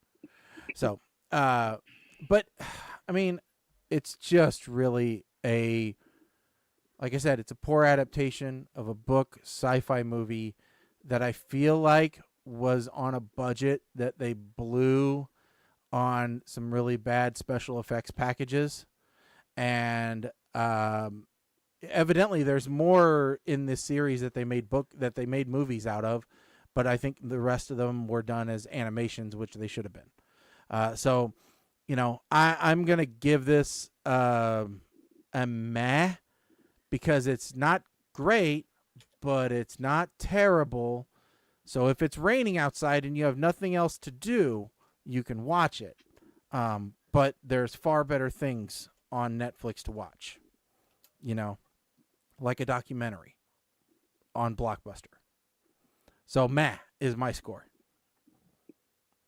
So, but, I mean, it's just really like I said, it's a poor adaptation of a book sci-fi movie that I feel like was on a budget that they blew on some really bad special effects packages. And evidently there's more in this series that they made movies out of, but I think the rest of them were done as animations, which they should have been. So, I'm going to give this a meh, because it's not great, but it's not terrible. So if it's raining outside and you have nothing else to do, you can watch it. But there's far better things on Netflix to watch, like a documentary on Blockbuster. So meh is my score.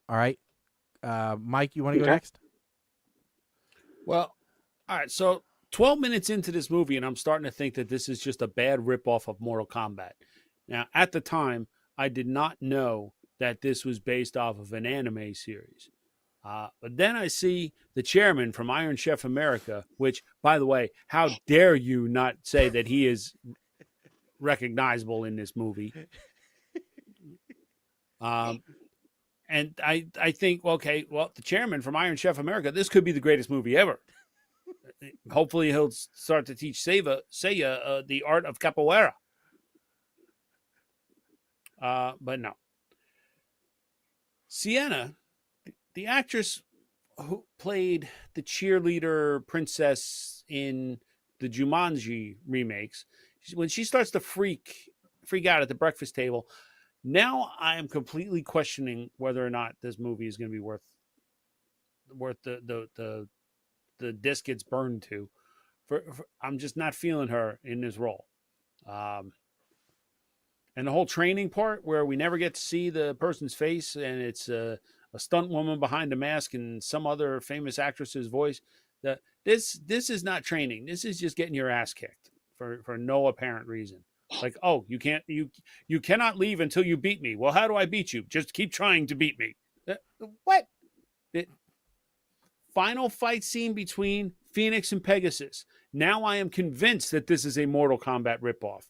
All right. Mike, you want to go next? Well, all right. So 12 minutes into this movie, and I'm starting to think that this is just a bad ripoff of Mortal Kombat. Now, at the time, I did not know that this was based off of an anime series. But then I see the chairman from Iron Chef America, which, by the way, how dare you not say that he is recognizable in this movie? And I think, okay, well, the chairman from Iron Chef America, this could be the greatest movie ever. Hopefully he'll start to teach Seiya the art of capoeira. But no. Sienna, the actress who played the cheerleader princess in the Jumanji remakes, when she starts to freak out at the breakfast table, now I am completely questioning whether or not this movie is going to be worth the disc gets burned to. I'm just not feeling her in this role. And the whole training part where we never get to see the person's face and it's a stunt woman behind a mask and some other famous actress's voice. This is not training. This is just getting your ass kicked for no apparent reason. Like, oh, you cannot leave until you beat me. Well, how do I beat you? Just keep trying to beat me. What? Final fight scene between Phoenix and Pegasus. Now I am convinced that this is a Mortal Kombat ripoff.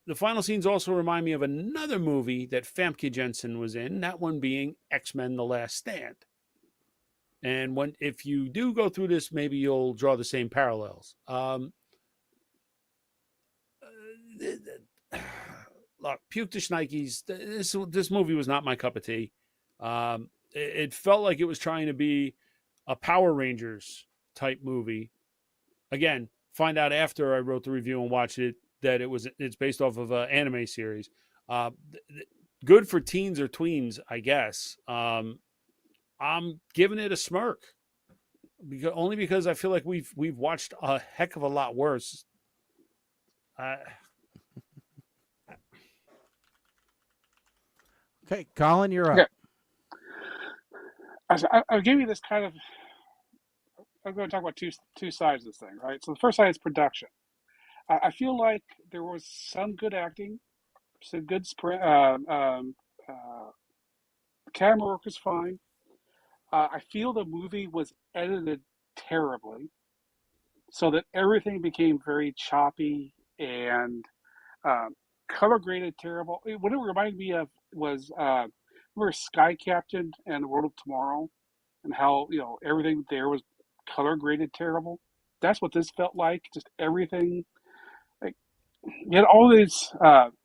The final scenes also remind me of another movie that Famke Jensen was in, that one being X-Men: The Last Stand. And if you do go through this, maybe you'll draw the same parallels. Look, puke to Schneikes. This movie was not my cup of tea. It felt like it was trying to be a Power Rangers type movie. Again, find out after I wrote the review and watched it that it's based off of an anime series. Good for teens or tweens, I guess. I'm giving it a smirk. only because I feel like we've watched a heck of a lot worse. Okay, Colin, you're up. Okay. I'll give you this kind of. I'm going to talk about two sides of this thing, right? So the first side is production. I feel like there was some good acting, some good camera work was fine. I feel the movie was edited terribly, so that everything became very choppy and color graded terrible. What it reminded me of was remember Sky Captain and the World of Tomorrow, and how everything there was color graded terrible. That's what this felt like. Just everything. Like you had all these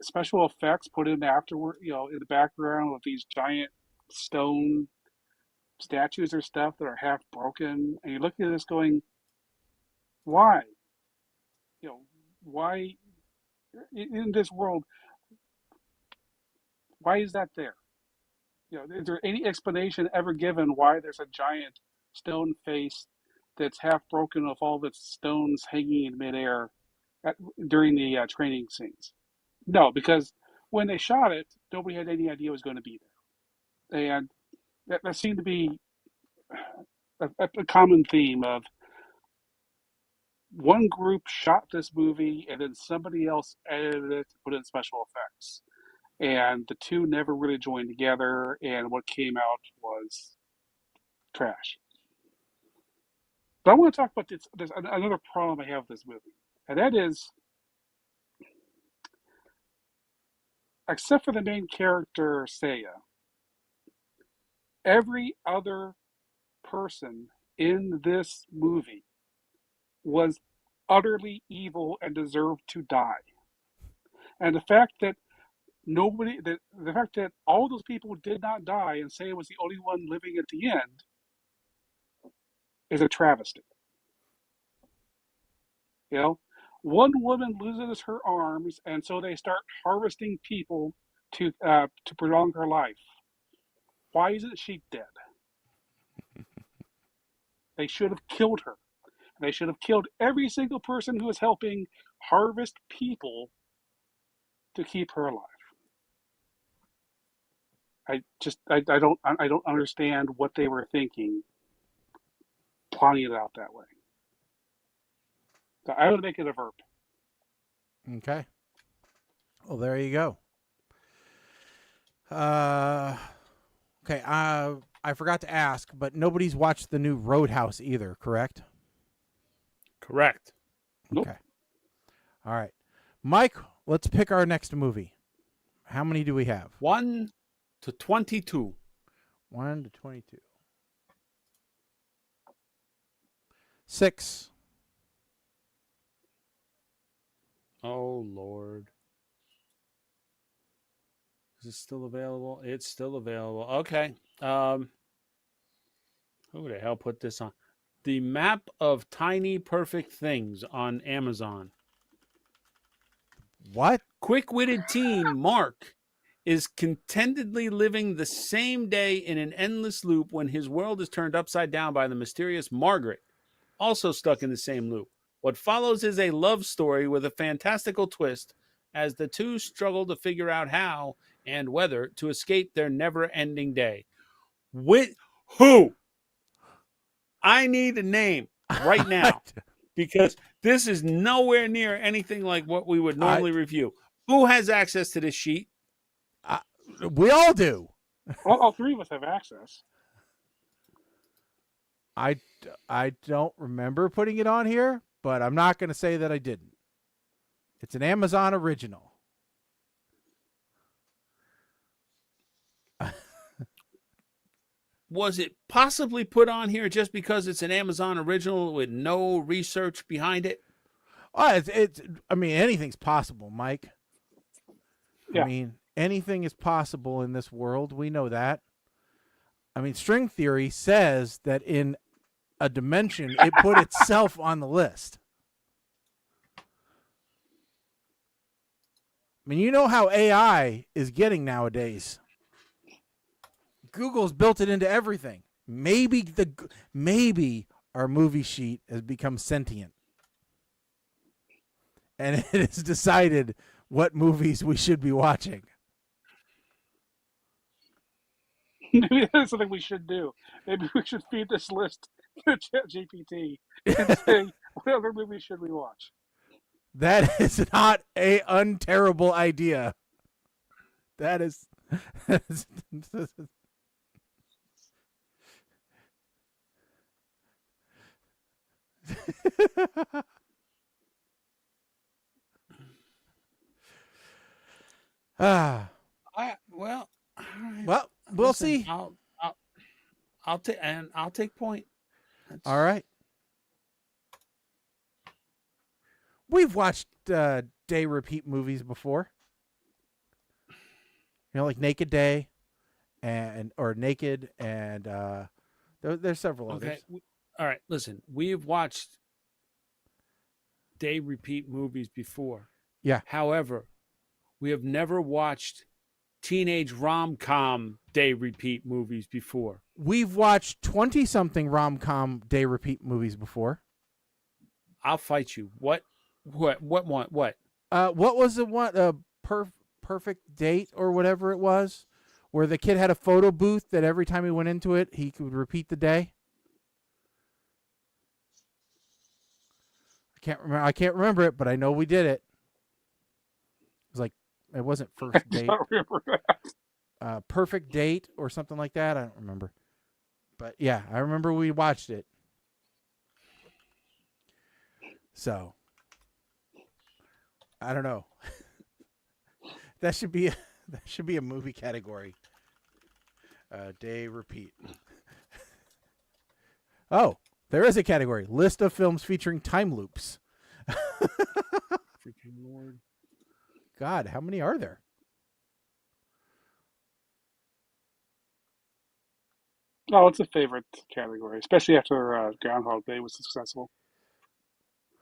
special effects put in afterward, in the background with these giant stone statues or stuff that are half broken, and you're looking at this going, why? Why in this world? Why is that there? Is there any explanation ever given why there's a giant stone face that's half broken with all of its stones hanging in midair during the training scenes? No, because when they shot it, nobody had any idea it was going to be there. And that seemed to be a common theme of one group shot this movie and then somebody else edited it, put in special effects. And the two never really joined together, and what came out was trash. But I want to talk about this. There's another problem I have with this movie, and that is, except for the main character, Seiya, every other person in this movie was utterly evil and deserved to die. And the fact that the fact that all those people did not die and Seiya was the only one living at the end is a travesty. One woman loses her arms, and so they start harvesting people to prolong her life. Why isn't she dead? They should have killed her. They should have killed every single person who was helping harvest people to keep her alive. I don't understand what they were thinking, plotting it out that way. So I would make it a verb. Okay. Well, there you go. Okay. I forgot to ask, but nobody's watched the new Roadhouse either, correct? Correct. Nope. Okay. All right. Mike, let's pick our next movie. How many do we have? 1 to 22. 1 to 22. 6. Oh, Lord. Is it still available? It's still available. Okay. Who the hell put this on? The Map of Tiny Perfect Things on Amazon. What? Quick-witted teen Mark is contentedly living the same day in an endless loop when his world is turned upside down by the mysterious Margaret, also stuck in the same loop. What follows is a love story with a fantastical twist as the two struggle to figure out how and whether to escape their never-ending day. With who? I need a name right now because this is nowhere near anything like what we would normally review. Who has access to this sheet? We all do. All three of us have access. I don't remember putting it on here, but I'm not going to say that I didn't. It's an Amazon original. Was it possibly put on here just because it's an Amazon original with no research behind it? Oh, I mean, anything's possible, Mike. Yeah. I mean, anything is possible in this world. We know that. I mean, string theory says that in a dimension, it put itself on the list. I mean, you know how AI is getting nowadays. Google's built it into everything. Maybe our movie sheet has become sentient. And it has decided what movies we should be watching. Maybe that's something we should do. Maybe we should feed this list to ChatGPT and say, what other movies should we watch? That is not a unterrible idea. That is... Well, all right. Well, we'll Listen, see. I'll take point. All right. We've watched day repeat movies before. You know, like Naked Day, or Naked, and there's several others. All right. Listen, we've watched day repeat movies before. Yeah. However, we have never watched teenage rom-com day repeat movies before. We've watched 20-something rom-com day repeat movies before. I'll fight you. What? What was the one? Perfect Date or whatever it was, where the kid had a photo booth that every time he went into it, he could repeat the day. I can't remember it, but I know we did it. It was like, it wasn't First Date. I don't remember that. Perfect Date or something like that. I don't remember. But yeah, I remember we watched it. So, I don't know. That should be a movie category. Day repeat. Oh, there is a category. List of films featuring time loops. freaking Lord. God, how many are there? Oh, it's a favorite category, especially after Groundhog Day was successful.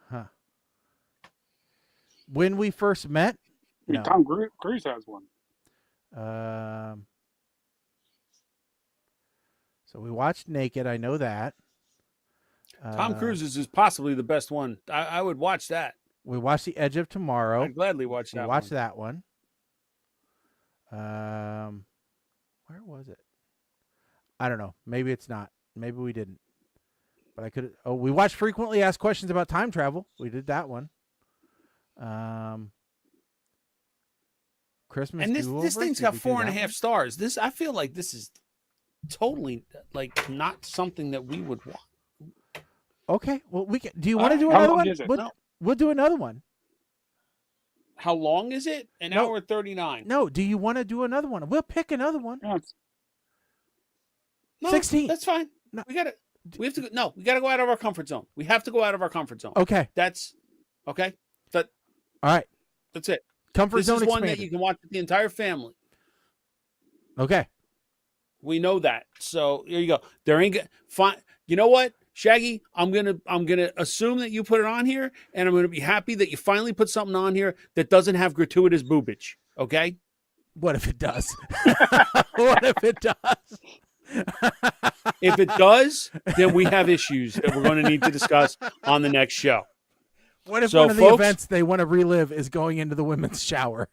Huh. When We First Met? I mean, No. Tom Cruise has one. So we watched Naked. I know that. Tom Cruise's is possibly the best one. I would watch that. We watched The Edge of Tomorrow. I'd gladly watch that. We watched that one. Where was it? I don't know. Maybe it's not. Maybe we didn't. But I could. Oh, we watched Frequently Asked Questions About Time Travel. We did that one. Christmas. And this thing's got 4.5 stars. stars. I feel like this is totally like not something that we would want. Okay. Well, we can. Do you want to do How another long one? is it? We'll do another one. How long is it? An No. hour 39. No. Do you want to do another one? We'll pick another one. Yeah, No, 16. That's fine. No. We gotta go out of our comfort zone. We have to go out of our comfort zone. Okay. That's okay. All right. That's it. Comfort This zone is one expanded. that you can watch with the entire family. Okay. We know that. So here you go. There ain't fine. You know what, Shaggy? I'm gonna assume that you put it on here, and I'm gonna be happy that you finally put something on here that doesn't have gratuitous boobage. Okay? What if it does? What if it does? If it does, then we have issues that we're going to need to discuss on the next show. What if So, one of the folks- events they want to relive is going into the women's shower?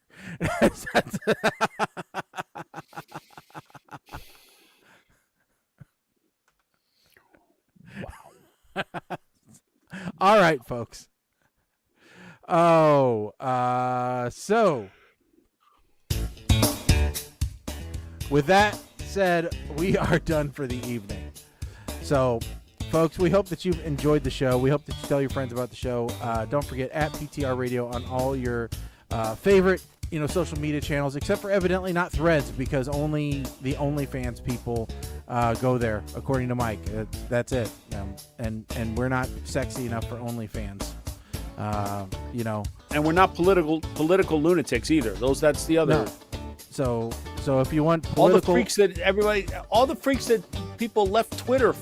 All right, folks. So with that said, we are done for the evening. So, folks, we hope that you've enjoyed the show. We hope that you tell your friends about the show. Don't forget at PTR Radio on all your favorite, social media channels, except for evidently not Threads, because only the OnlyFans people go there, according to Mike. That's it. And we're not sexy enough for OnlyFans. And we're not political lunatics either. That's the other. No. So if you want All the political, all the freaks that people left Twitter.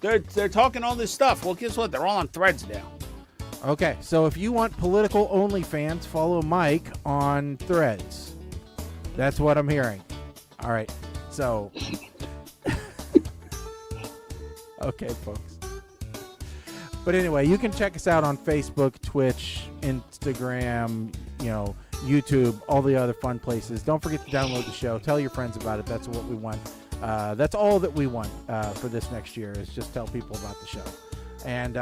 They're talking all this stuff. Well, guess what? They're all on Threads now. okay. So if you want political OnlyFans, follow Mike on Threads. That's what I'm hearing. All right. So, okay, folks. But anyway, you can check us out on Facebook, Twitch, Instagram, YouTube, all the other fun places. Don't forget to download the show. Tell your friends about it. That's what we want. That's all that we want for this next year is just tell people about the show. And,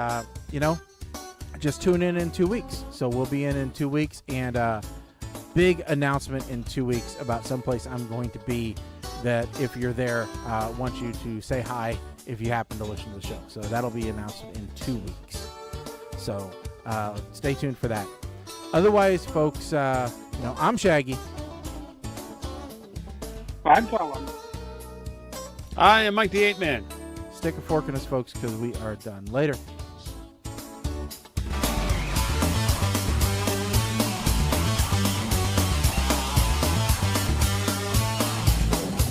just tune in 2 weeks. So we'll be in 2 weeks. And big announcement in 2 weeks about someplace I'm going to be that if you're there, want you to say hi if you happen to listen to the show. So that'll be announced in 2 weeks. So stay tuned for that. Otherwise, folks, I'm Shaggy. I'm Colin. I am Mike the 8 Man. Stick a fork in us, folks, because we are done. Later.